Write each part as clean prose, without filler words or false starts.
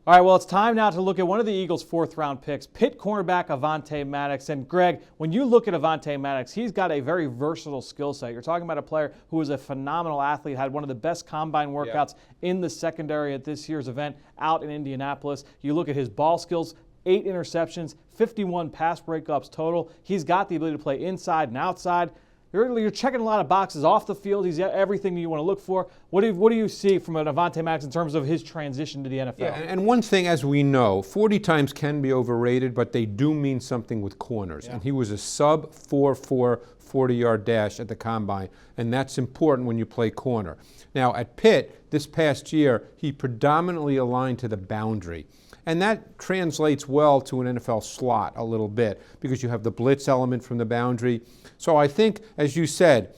All right, well, it's time now to look at one of the Eagles' fourth-round picks, Pitt cornerback Avonte Maddox. And, Greg, when you look at Avonte Maddox, he's got a very versatile skill set. You're talking about a player who is a phenomenal athlete, had one of the best combine workouts in the secondary at this year's event out in Indianapolis. You look at his ball skills, 8 interceptions, 51 pass breakups total. He's got the ability to play inside and outside. You're checking a lot of boxes off the field. He's everything you want to look for. What do you see from an Avonte Maddox in terms of his transition to the NFL? Yeah, and one thing, as we know, 40 times can be overrated, but they do mean something with corners. Yeah. And he was a sub 4.4 40-yard dash at the combine, and that's important when you play corner. Now, at Pitt this past year, he predominantly aligned to the boundary. And that translates well to an NFL slot a little bit because you have the blitz element from the boundary. So I think, as you said,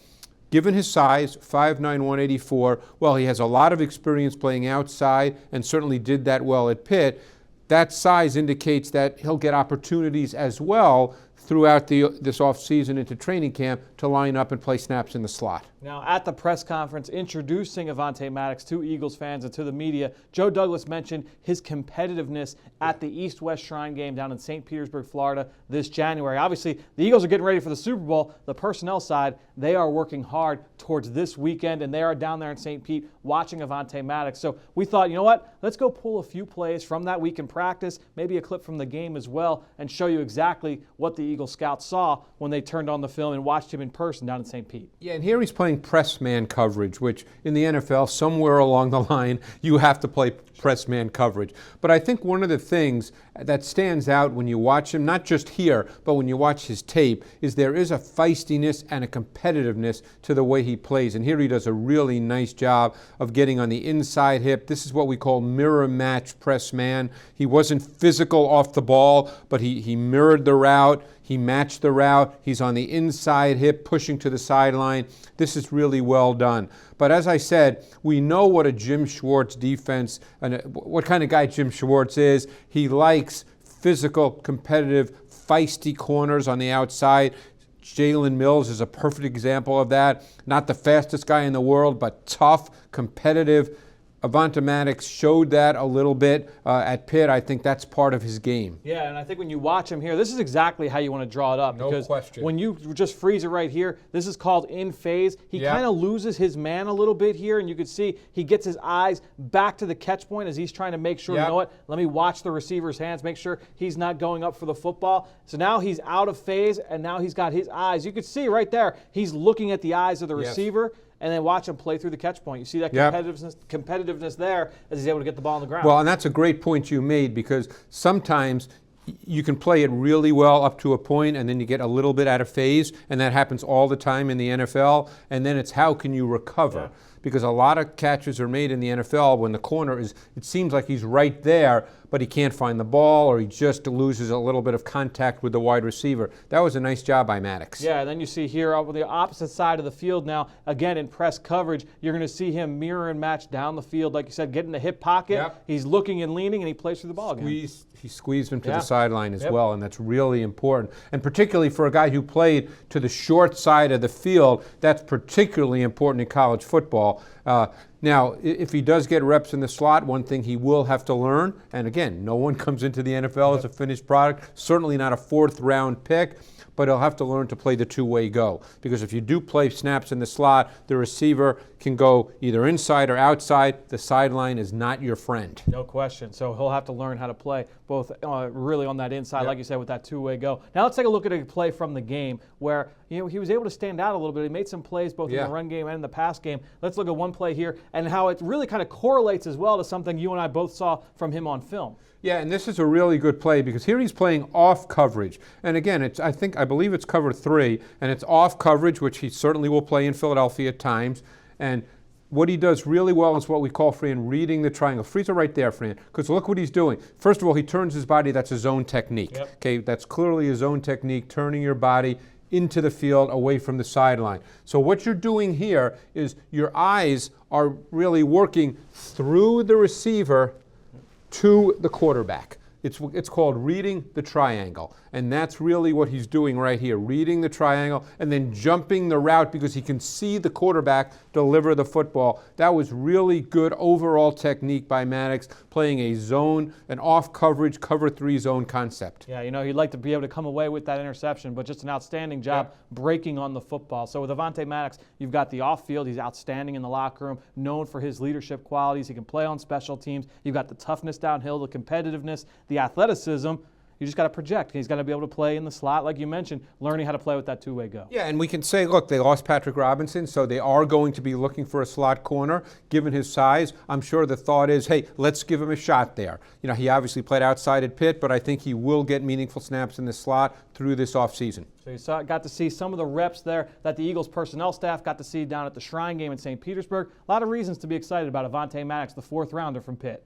given his size, 5'9", 184, well, he has a lot of experience playing outside and certainly did that well at Pitt. That size indicates that he'll get opportunities as well throughout this offseason into training camp to line up and play snaps in the slot. Now, at the press conference introducing Avonte Maddox to Eagles fans and to the media, Joe Douglas mentioned his competitiveness at the East-West Shrine game down in St. Petersburg, Florida this January. Obviously, the Eagles are getting ready for the Super Bowl. The personnel side, they are working hard towards this weekend, and they are down there in St. Pete watching Avonte Maddox. So we thought, you know what? Let's go pull a few plays from that week in practice, maybe a clip from the game as well, and show you exactly what the Eagles scouts saw when they turned on the film and watched him in person down in St. Pete. Yeah, and here he's playing press man coverage, which in the NFL, somewhere along the line, you have to play press man coverage. But I think one of the things that stands out when you watch him, not just here, but when you watch his tape, is there is a feistiness and a competitiveness to the way he plays. And here he does a really nice job of getting on the inside hip. This is what we call mirror match press man. He wasn't physical off the ball, but he mirrored the route. He matched the route. He's on the inside hip, pushing to the sideline. This is really well done. But as I said, we know what a Jim Schwartz defense, and what kind of guy Jim Schwartz is. He likes physical, competitive, feisty corners on the outside. Jalen Mills is a perfect example of that. Not the fastest guy in the world, but tough, competitive. Avonte Maddox showed that a little bit at Pitt. I think that's part of his game. Yeah, and I think when you watch him here, this is exactly how you want to draw it up. No because question. When you just freeze it right here, this is called in phase. He kind of loses his man a little bit here, and you can see he gets his eyes back to the catch point as he's trying to make sure, you know what, let me watch the receiver's hands, make sure he's not going up for the football. So now he's out of phase, and now he's got his eyes. You can see right there, he's looking at the eyes of the receiver, and then watch him play through the catch point. You see that competitiveness there as he's able to get the ball on the ground. Well, and that's a great point you made, because sometimes you can play it really well up to a point and then you get a little bit out of phase, and that happens all the time in the NFL, and then it's how can you recover? Because a lot of catches are made in the NFL when the corner is, it seems like he's right there, but he can't find the ball, or he just loses a little bit of contact with the wide receiver. That was a nice job by Maddox. Yeah, and then you see here on the opposite side of the field now, again in press coverage, you're going to see him mirror and match down the field, like you said, get in the hip pocket. He's looking and leaning, and he plays through the ball again. He squeezed him to the sideline as well, and that's really important. And particularly for a guy who played to the short side of the field, that's particularly important in college football. Now, if he does get reps in the slot, one thing he will have to learn, and again, no one comes into the NFL as a finished product, certainly not a fourth-round pick, but he'll have to learn to play the two-way go. Because if you do play snaps in the slot, the receiver can go either inside or outside. The sideline is not your friend. No question. So he'll have to learn how to play both really on that inside, like you said, with that two-way go. Now let's take a look at a play from the game where he was able to stand out a little bit. He made some plays both in the run game and in the pass game. Let's look at one play here and how it really kind of correlates as well to something you and I both saw from him on film. Yeah, and this is a really good play because here he's playing off coverage. And again, I believe it's cover 3, and it's off coverage, which he certainly will play in Philadelphia at times. And what he does really well is what we call, Fran, reading the triangle. Freeze it right there, Fran, because look what he's doing. First of all, he turns his body. That's his own technique. Okay, that's clearly his own technique, turning your body into the field away from the sideline. So what you're doing here is your eyes are really working through the receiver to the quarterback. It's called reading the triangle, and that's really what he's doing right here, reading the triangle and then jumping the route because he can see the quarterback deliver the football. That was really good overall technique by Maddox, playing a zone, an off coverage, cover 3 zone concept. Yeah, he'd like to be able to come away with that interception, but just an outstanding job breaking on the football. So with Avonte Maddox, you've got the off field. He's outstanding in the locker room, known for his leadership qualities. He can play on special teams. You've got the toughness downhill, the competitiveness, the athleticism. You just got to project. He's got to be able to play in the slot, like you mentioned, learning how to play with that two-way go. Yeah, and we can say, look, they lost Patrick Robinson, so they are going to be looking for a slot corner. Given his size, I'm sure the thought is, hey, let's give him a shot there. He obviously played outside at Pitt, but I think he will get meaningful snaps in the slot through this offseason. So you got to see some of the reps there that the Eagles personnel staff got to see down at the Shrine game in St. Petersburg. A lot of reasons to be excited about Avonte Maddox, the 4th rounder from Pitt.